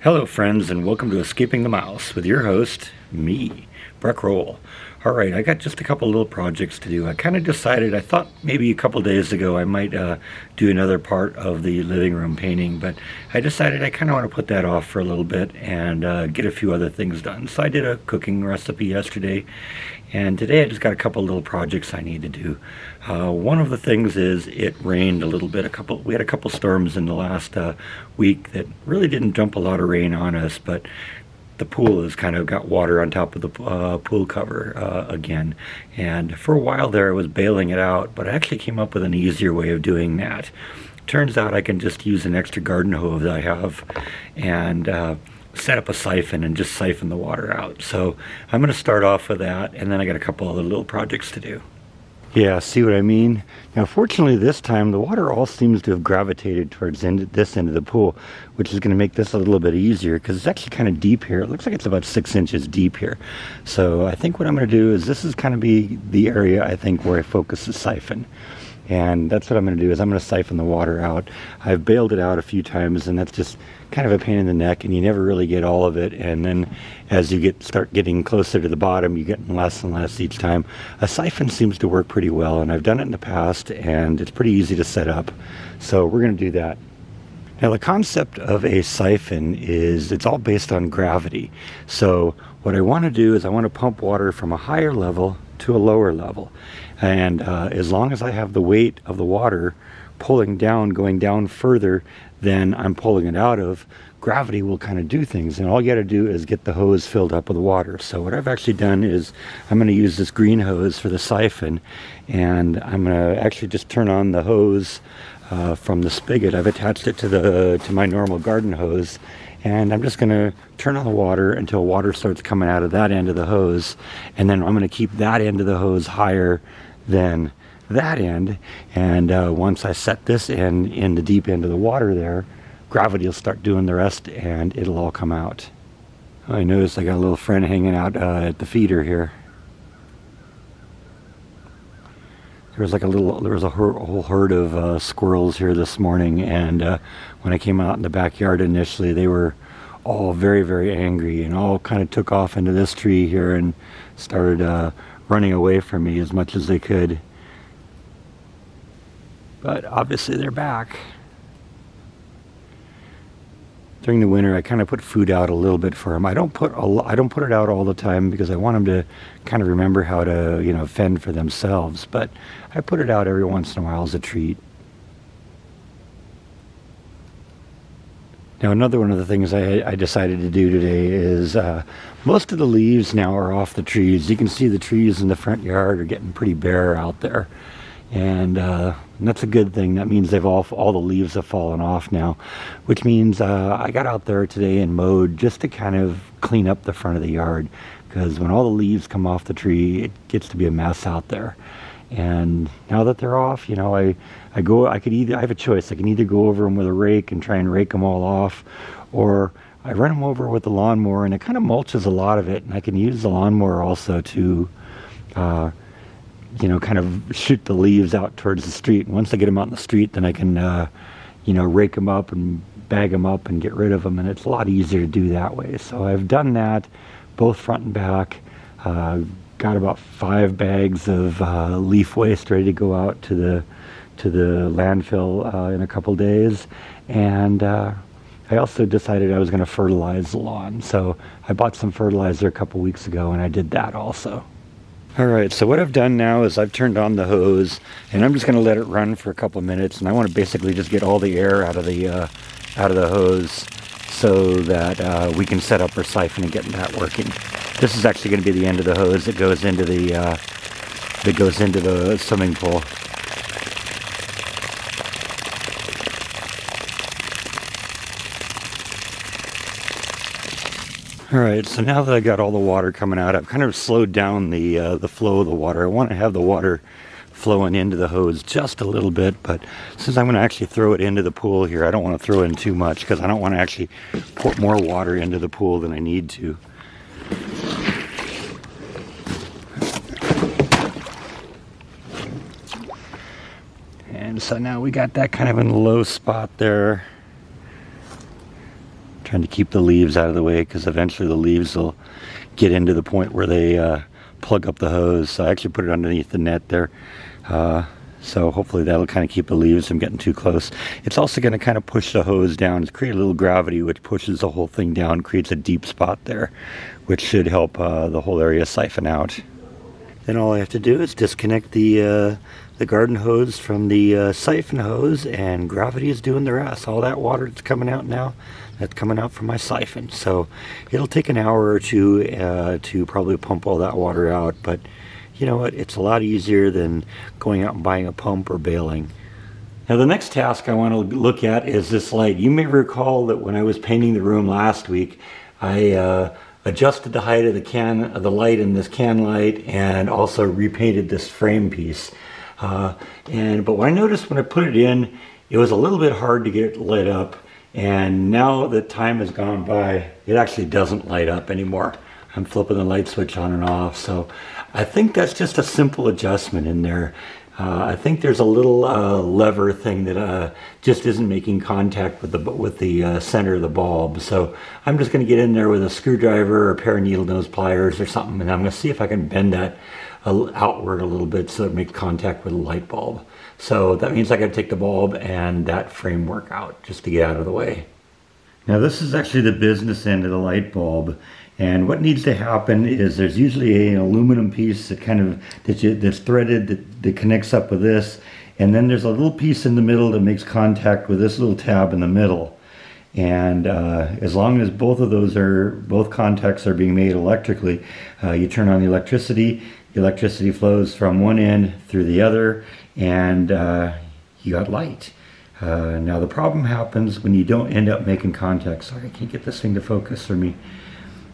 Hello friends, and welcome to Escaping the Mouse with your host, me, Breck Roll. Alright, I got just a couple little projects to do. I kind of decided, I thought maybe a couple days ago I might do another part of the living room painting, but I decided I kind of want to put that off for a little bit and get a few other things done. So I did a cooking recipe yesterday, and today I just got a couple little projects I need to do. One of the things is it rained a little bit. We had a couple storms in the last week that really didn't dump a lot of rain on us, but the pool has kind of got water on top of the pool cover again. And for a while there I was bailing it out, but I actually came up with an easier way of doing that. Turns out I can just use an extra garden hose that I have and set up a siphon and just siphon the water out. So I'm going to start off with that, and then I got a couple other little projects to do. Yeah, see what I mean? Now fortunately this time the water all seems to have gravitated towards this end of the pool, which is going to make this a little bit easier because it's actually kind of deep here. It looks like it's about 6 inches deep here. So I think what I'm going to do is this is kind of be the area I think where I focus the siphon. And that's what I'm going to do, is I'm going to siphon the water out. I've bailed it out a few times, and that's just kind of a pain in the neck, and you never really get all of it. And then as you start getting closer to the bottom, you get less and less each time. A siphon seems to work pretty well, and I've done it in the past, and it's pretty easy to set up. So we're going to do that. Now the concept of a siphon is it's all based on gravity. So what I want to do is I want to pump water from a higher level to a lower level. And as long as I have the weight of the water pulling down, going down further than I'm pulling it out of, gravity will kind of do things, and all you got to do is get the hose filled up with water. So what I've actually done is I'm going to use this green hose for the siphon, and I'm going to actually just turn on the hose from the spigot. I've attached it to my normal garden hose, and I'm just going to turn on the water until water starts coming out of that end of the hose, and then I'm going to keep that end of the hose higher than that end. And once I set this end in the deep end of the water there, gravity will start doing the rest and it'll all come out. I noticed I got a little friend hanging out at the feeder here. There was a whole herd of squirrels here this morning, and when I came out in the backyard initially, they were all very, very angry and all kind of took off into this tree here and started running away from me as much as they could. But obviously they're back. During the winter I kind of put food out a little bit for them. I don't put it out all the time because I want them to kind of remember how to, fend for themselves, but I put it out every once in a while as a treat. Now another one of the things I decided to do today is most of the leaves now are off the trees. You can see the trees in the front yard are getting pretty bare out there, and that's a good thing. That means all the leaves have fallen off now, which means I got out there today and mowed just to kind of clean up the front of the yard, because when all the leaves come off the tree, it gets to be a mess out there. And now that they're off, I have a choice. I can either go over them with a rake and try and rake them all off, or I run them over with the lawnmower, and it kind of mulches a lot of it, and I can use the lawnmower also to kind of shoot the leaves out towards the street. And once I get them out in the street, then I can rake them up and bag them up and get rid of them, and it's a lot easier to do that way. So I've done that both front and back. Got about 5 bags of leaf waste ready to go out to the landfill in a couple days, and I also decided I was going to fertilize the lawn. So I bought some fertilizer a couple weeks ago, and I did that also. Alright, so what I've done now is I've turned on the hose, and I'm just going to let it run for a couple of minutes, and I want to basically just get all the air out of the hose so that we can set up our siphon and get that working. This is actually going to be the end of the hose that goes into the swimming pool. Alright, so now that I got all the water coming out, I've kind of slowed down the flow of the water. I want to have the water flowing into the hose just a little bit, but since I'm going to actually throw it into the pool here, I don't want to throw in too much because I don't want to actually pour more water into the pool than I need to. And so now we got that kind of in a low spot there. trying to keep the leaves out of the way because eventually the leaves will get into the point where they plug up the hose. So I actually put it underneath the net there. So hopefully that'll kind of keep the leaves from getting too close. It's also going to kind of push the hose down to create a little gravity, which pushes the whole thing down, creates a deep spot there, which should help the whole area siphon out. Then all I have to do is disconnect the garden hose from the siphon hose, and gravity is doing the rest. All that water that's coming out now, that's coming out from my siphon. So it'll take an hour or two to probably pump all that water out, but you know what, it's a lot easier than going out and buying a pump or bailing. Now the next task I want to look at is this light. You may recall that when I was painting the room last week, I adjusted the height of the light in this can light, and also repainted this frame piece. But what I noticed when I put it in, it was a little bit hard to get it lit up, and now that time has gone by, it actually doesn't light up anymore. I'm flipping the light switch on and off, so I think that's just a simple adjustment in there. I think there's a little lever thing that just isn't making contact with the center of the bulb. So I'm just going to get in there with a screwdriver or a pair of needle nose pliers or something, and I'm going to see if I can bend that outward a little bit so it makes contact with the light bulb. So that means I got to take the bulb and that framework out just to get out of the way. Now this is actually the business end of the light bulb. And what needs to happen is there's usually an aluminum piece that that's threaded that connects up with this, and then there's a little piece in the middle that makes contact with this little tab in the middle. And as long as both contacts are being made electrically, you turn on the electricity flows from one end through the other, and you got light. Now the problem happens when you don't end up making contact. Sorry, I can't get this thing to focus for me.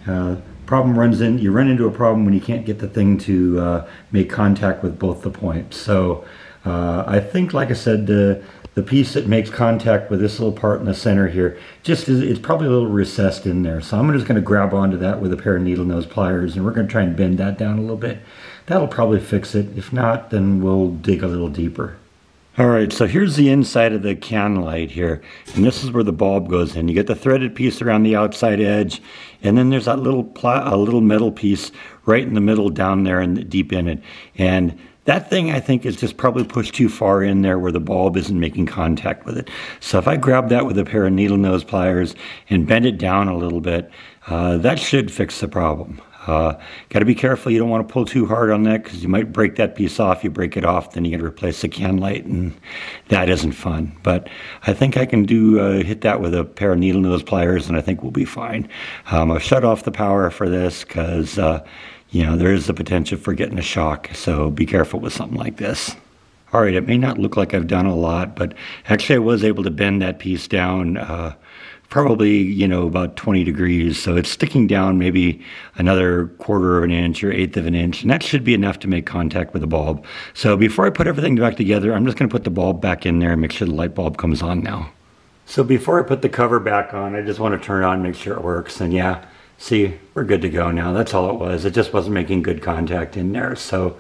You run into a problem when you can't get the thing to make contact with both the points. So I think, like I said, the piece that makes contact with this little part in the center here, it's probably a little recessed in there. So I'm just going to grab onto that with a pair of needle nose pliers, and we're going to try and bend that down a little bit. That'll probably fix it. If not, then we'll dig a little deeper. Alright, so here's the inside of the can light here, and this is where the bulb goes in. You get the threaded piece around the outside edge, and then there's that little metal piece right in the middle down there and deep in it. And that thing, I think, is just probably pushed too far in there where the bulb isn't making contact with it. So if I grab that with a pair of needle nose pliers and bend it down a little bit, that should fix the problem. Got to be careful. You don't want to pull too hard on that because you might break that piece off. You break it off, then you got to replace the can light, and that isn't fun. But I think I can hit that with a pair of needle nose pliers, and I think we'll be fine. I'll shut off the power for this because there is the potential for getting a shock. So be careful with something like this. All right, it may not look like I've done a lot, but actually I was able to bend that piece down probably, about 20 degrees. So it's sticking down maybe another 1/4 of an inch or 1/8 of an inch. And that should be enough to make contact with the bulb. So before I put everything back together, I'm just going to put the bulb back in there and make sure the light bulb comes on now. So before I put the cover back on, I just want to turn it on and make sure it works. And yeah, see, we're good to go now. That's all it was. It just wasn't making good contact in there. So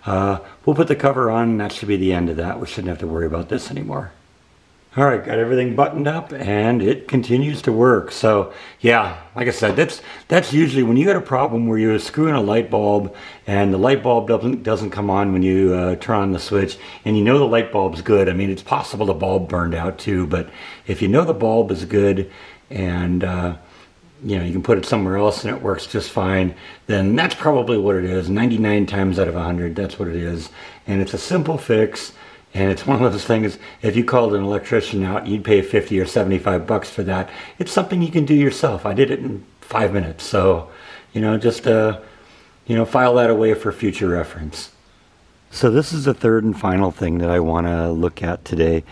we'll put the cover on, and that should be the end of that. We shouldn't have to worry about this anymore. All right, got everything buttoned up, and it continues to work. So yeah, like I said, that's usually when you got a problem where you're screwing a light bulb and the light bulb doesn't come on when you turn on the switch, and you know the light bulb's good. I mean, it's possible the bulb burned out too, but if you know the bulb is good and you can put it somewhere else and it works just fine, then that's probably what it is. 99 times out of 100, that's what it is. And it's a simple fix. And it's one of those things, if you called an electrician out, you'd pay 50 or 75 bucks for that. It's something you can do yourself. I did it in 5 minutes. So, just, file that away for future reference. So this is the third and final thing that I want to look at today.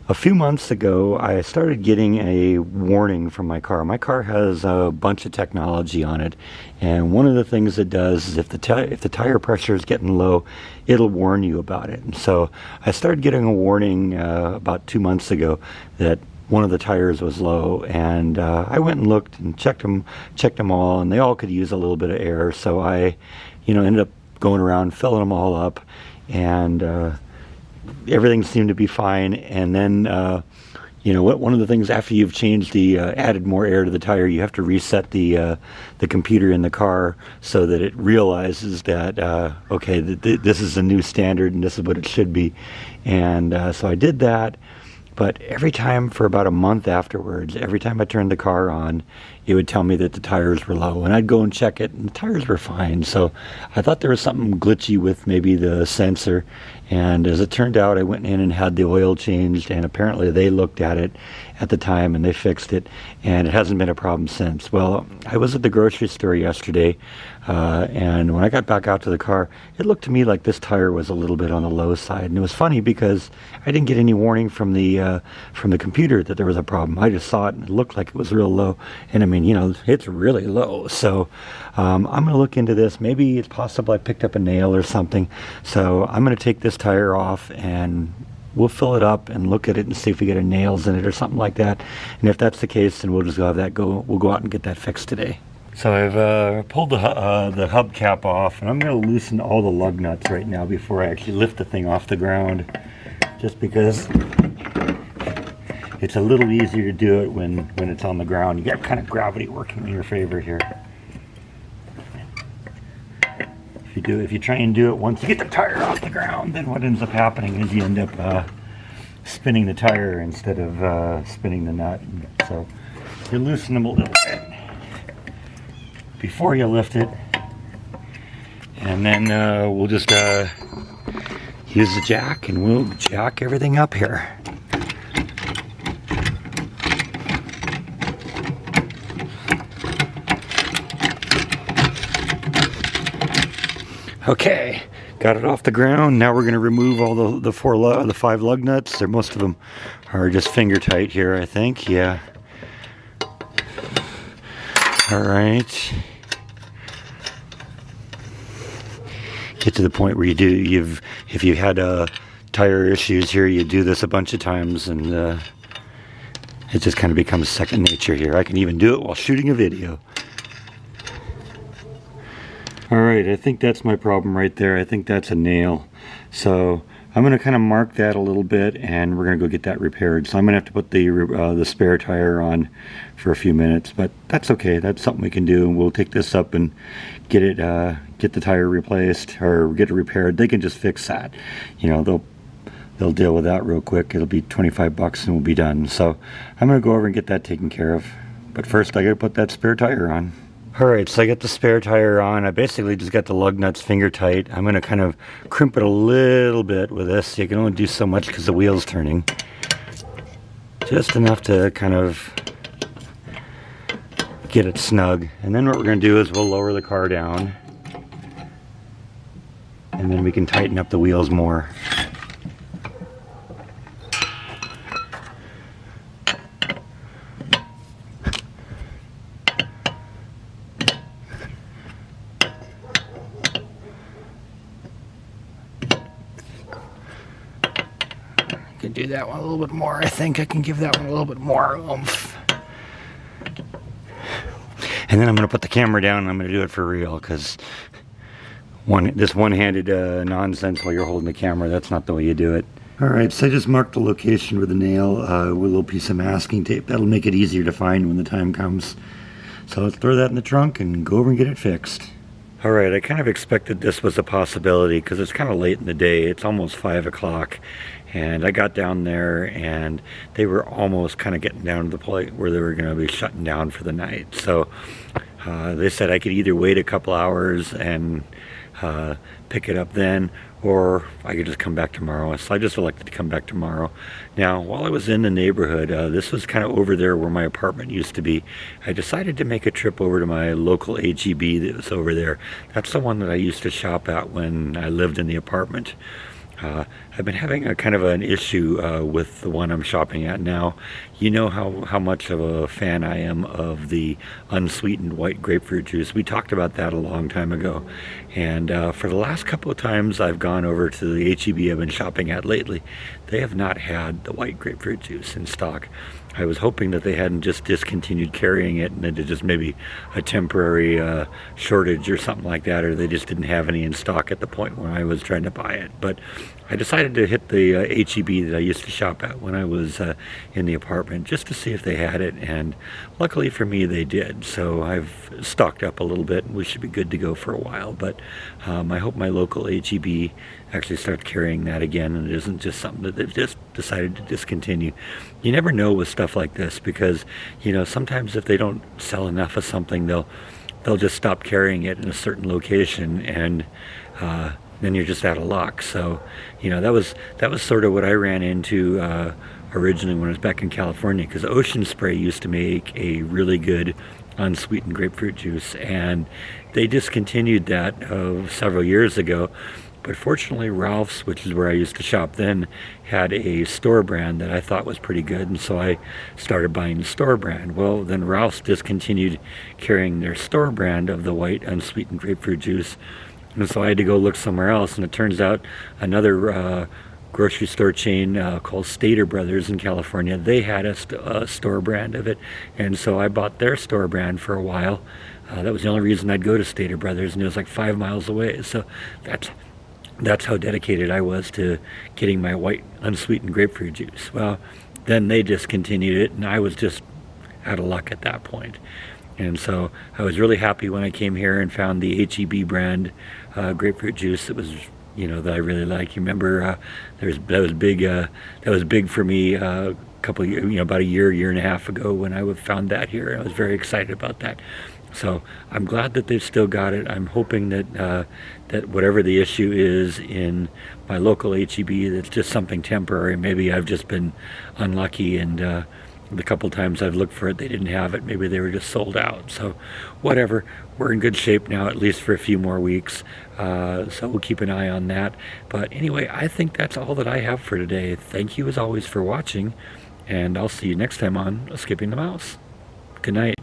A few months ago, I started getting a warning from my car. My car has a bunch of technology on it, and one of the things it does is if the tire pressure is getting low, it'll warn you about it. And so I started getting a warning about 2 months ago that one of the tires was low, and I went and looked and checked them all, and they all could use a little bit of air. So I, ended up going around filling them all up, and everything seemed to be fine. And then you know what, one of the things after you've changed the added more air to the tire, you have to reset the computer in the car so that it realizes that okay, this is a new standard and this is what it should be. And so I did that. But every time for about a month afterwards, every time I turned the car on, it would tell me that the tires were low. And I'd go and check it, and the tires were fine. So I thought there was something glitchy with maybe the sensor. And as it turned out, I went in and had the oil changed, and apparently they looked at it at the time and they fixed it, and it hasn't been a problem since. Well, I was at the grocery store yesterday, and when I got back out to the car, it looked to me like this tire was a little bit on the low side. And it was funny because I didn't get any warning from the computer that there was a problem. I just saw it and it looked like it was real low. And I mean, you know, it's really low. So I'm going to look into this. Maybe it's possible I picked up a nail or something. So I'm going to take this tire off and we'll fill it up and look at it and see if we get any nails in it or something like that. And if that's the case, then we'll just go have that we'll go out and get that fixed today. So I've pulled the hubcap off, and I'm going to loosen all the lug nuts right now before I actually lift the thing off the ground, just because it's a little easier to do it when it's on the ground. You got kind of gravity working in your favor here. If you try and do it once you get the tire off the ground, then what ends up happening is you end up spinning the tire instead of spinning the nut. So you loosen them a little bit before you lift it, and then we'll just use the jack and we'll jack everything up here. Okay, got it off the ground. Now we're going to remove all the five lug nuts. Most of them are just finger tight here, I think. Yeah. All right. Get to the point where if you had tire issues here, you do this a bunch of times, and it just kind of becomes second nature here. I can even do it while shooting a video. Alright, I think that's my problem right there. I think that's a nail. So I'm going to kind of mark that a little bit, and we're going to go get that repaired. So I'm going to have to put the spare tire on for a few minutes, but that's okay. That's something we can do. We'll take this up and get the tire replaced or get it repaired. They can just fix that. You know, they'll deal with that real quick. It'll be 25 bucks and we'll be done. So I'm going to go over and get that taken care of. But first I got to put that spare tire on. Alright, so I got the spare tire on. I basically just got the lug nuts finger tight. I'm going to kind of crimp it a little bit with this. You can only do so much because the wheel's turning. Just enough to kind of get it snug. And then what we're going to do is we'll lower the car down. And then we can tighten up the wheels more. Do that one a little bit more. I think I can give that one a little bit more oomph. And then I'm going to put the camera down and I'm going to do it for real, because this one-handed nonsense while you're holding the camera, that's not the way you do it. Alright, so I just marked the location with a nail with a little piece of masking tape. That'll make it easier to find when the time comes. So let's throw that in the trunk and go over and get it fixed. Alright, I kind of expected this was a possibility because it's kind of late in the day. It's almost 5 o'clock. And I got down there and they were almost kind of getting down to the point where they were going to be shutting down for the night. So they said I could either wait a couple hours and pick it up then, or I could just come back tomorrow. So I just elected to come back tomorrow. Now, while I was in the neighborhood, this was kind of over there where my apartment used to be. I decided to make a trip over to my local H-E-B that was over there. That's the one that I used to shop at when I lived in the apartment. I've been having a kind of an issue with the one I'm shopping at now. You know how much of a fan I am of the unsweetened white grapefruit juice. We talked about that a long time ago. And for the last couple of times I've gone over to the H-E-B I've been shopping at lately, they have not had the white grapefruit juice in stock. I was hoping that they hadn't just discontinued carrying it and that it just maybe a temporary shortage or something like that, or they just didn't have any in stock at the point when I was trying to buy it. But I decided decided to hit the H-E-B that I used to shop at when I was in the apartment, just to see if they had it, and luckily for me they did. So I've stocked up a little bit, and we should be good to go for a while. But I hope my local H-E-B actually starts carrying that again, and it isn't just something that they've just decided to discontinue. You never know with stuff like this, because sometimes if they don't sell enough of something, they'll just stop carrying it in a certain location, and then you're just out of luck. So that was sort of what I ran into originally when I was back in California, because Ocean Spray used to make a really good unsweetened grapefruit juice, and they discontinued that several years ago. But fortunately, Ralph's, which is where I used to shop then, had a store brand that I thought was pretty good, and so I started buying the store brand. Well, then Ralph's discontinued carrying their store brand of the white unsweetened grapefruit juice, and so I had to go look somewhere else. And it turns out another grocery store chain called Stater Brothers in California, they had a store brand of it, and so I bought their store brand for a while. That was the only reason I'd go to Stater Brothers, and it was like 5 miles away. So that's how dedicated I was to getting my white unsweetened grapefruit juice. Well, then they discontinued it, and I was just out of luck at that point. And so I was really happy when I came here and found the H-E-B brand grapefruit juice that was, that I really like. You remember that was big for me a couple years, about a year and a half ago when I found that here. I was very excited about that. So I'm glad that they've still got it. I'm hoping that that whatever the issue is in my local H-E-B, that's just something temporary. Maybe I've just been unlucky, and the couple times I've looked for it, they didn't have it. Maybe they were just sold out. So whatever, we're in good shape now, at least for a few more weeks. So we'll keep an eye on that. But anyway, I think that's all that I have for today. Thank you as always for watching, and I'll see you next time on Skipping the Mouse. Good night.